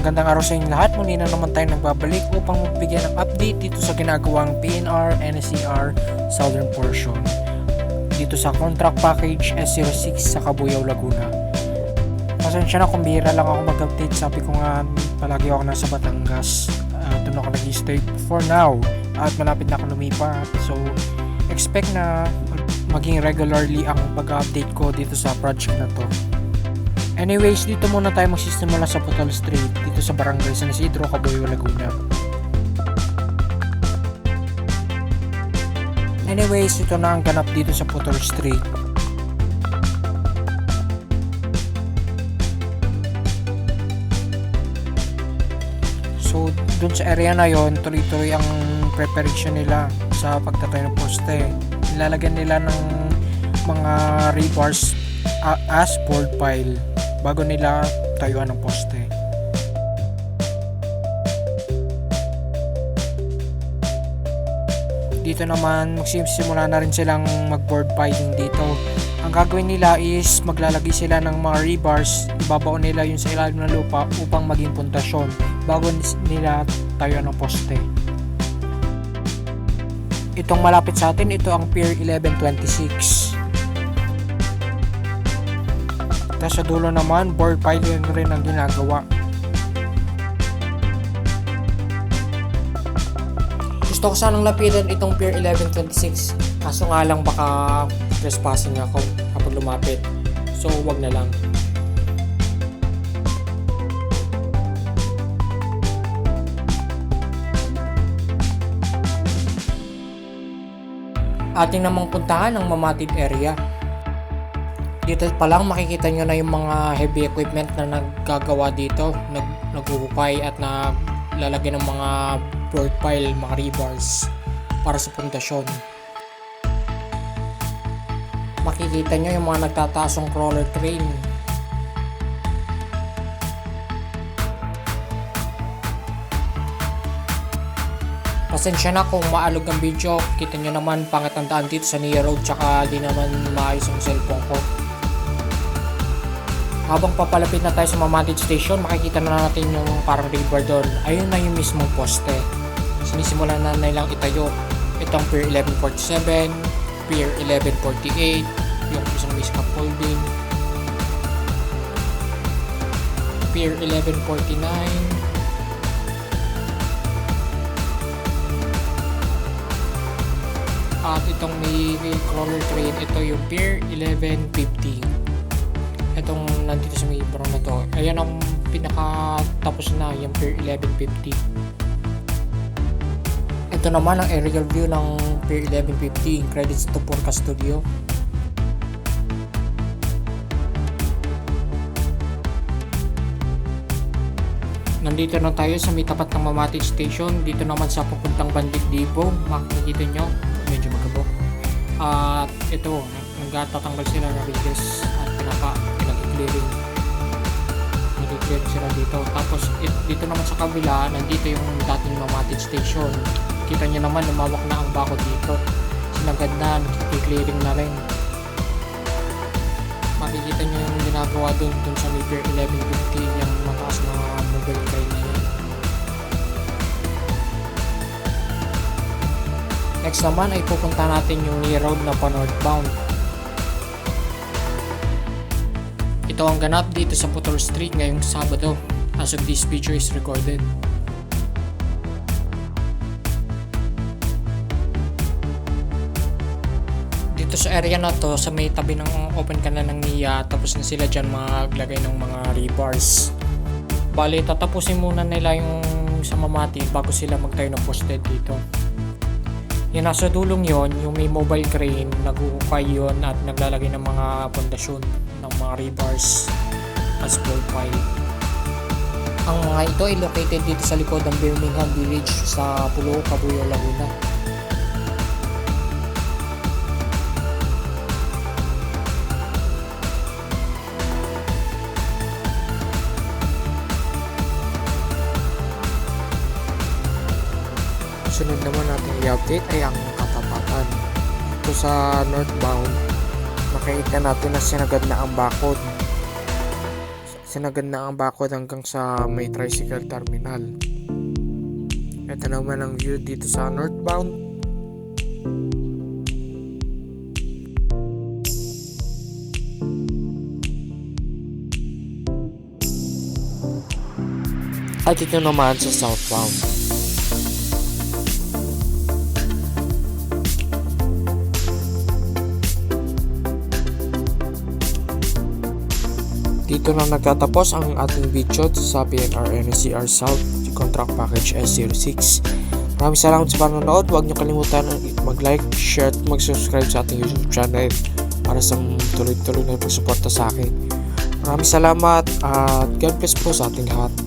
Magandang araw sa inyong lahat. Muli na naman tayo nagbabalik upang magbigyan ng update dito sa ginagawang PNR NSCR Southern Portion dito sa contract package S06 sa Cabuyao, Laguna. Pasensya na kung bihira lang ako mag-update. Sabi ko nga palagi ako nasa Batangas. Doon ako nag-stay for now at malapit na ako lumipat. So expect na maging regularly ang pag-update ko dito sa project na to. Anyways, dito muna tayo magsisimula sa Putol Street dito sa Barangay San Isidro, Cabuyao, Laguna. Anyways, ito na ang ganap dito sa Putol Street. So, dun sa area na yon, tuloy-tuloy ang preparation nila sa pagtatayo ng poste. Nilalagyan nila ng mga rebars as board pile bago nila tayuan ng poste. Dito naman magsisimula na rin silang mag-board piling dito. Ang gagawin nila is maglalagay sila ng mga rebars, ibabaon nila yun sa ilalim ng lupa upang maging pundasyon bago nila tayuan ng poste. Itong malapit sa atin, ito ang Pier 1126. Tapos sa dulo naman, board piling rin ang ginagawa. Gusto ko sanang lapitan itong Pier 1126, kaso nga lang baka trespassing ako kapag lumapit. So wag na lang. Ating namang puntahan ang Mamatid area. Dito pa lang makikita nyo na yung mga heavy equipment na naggagawa dito, naghuhukay at naglalagay ng mga board pile, mga rebars para sa pundasyon. Makikita nyo yung mga nagtataasong crawler crane. Pasensya na kung maalog ang video, kita nyo naman pangit ang daan dito sa Nia Road, tsaka di naman maayos ang cellphone ko. Habang papalapit na tayo sa Mamatid Station, makikita na natin yung parang rebar doon. Ayun na yung mismong poste. Sinisimulan na nilang itayo. Itong Pier 1147, Pier 1148, yung isang may scaffolding, Pier 1149, at itong may crawler train, ito yung Pier 1150. Itong nandito sa may barang na to, ayan ang pinakatapos na yung Pier 1150. Ito naman ang aerial view ng Pier 1150. Credits to Porca Studio. Nandito na tayo sa may tapat ng Mamatid Station. Dito naman sa papuntang Bandit Depot, makikita nyo medyo magabo. At ito, nagtatanggal sila ng ridges at pinag-clearing sila dito. Tapos dito naman sa kabila, nandito yung dating Mamatid Station. Kita nyo naman, lumawak na ang bako dito. Sinagad na, nag-clearing na rin. Makikita nyo yung ginagawa dun sa Pier 1150, yung mataas na mobile crane na yun. Next naman ay pupunta natin yung Nia Road na pa northbound. Ito ang ganap dito sa Putol Street ngayong Sabado as of this video is recorded. Dito sa area na to, sa may tabi ng open canal ng NIA, tapos na sila dyan maglagay ng mga rebars. Bale, tatapusin muna nila yung sa Mamatid bago sila magtayo ng poste dito. Yung nasa dulong yon, yung may mobile crane, naghuhukay yon at naglalagay ng mga pundasyon ng mga rebars as board pile. Ang mga ito ay located dito sa likod ng Birmingham Village sa Pulo, Cabuyao, Laguna. Sunod naman natin i-update ay ang Katapatan. Ito sa northbound, makikita natin na sinagad na ang bakod. Sinagad na ang bakod hanggang sa may tricycle terminal. Ito naman ang view dito sa northbound. At ito naman sa southbound. Dito na nagtatapos ang ating video sa PNR NCR South Contract Package S06. Maraming salamat sa panonood. Huwag niyo kalimutan mag-like, share at mag-subscribe sa ating YouTube channel para sa tuloy-tuloy na pagsuporta sa akin. Maraming salamat at God bless po sa ating lahat.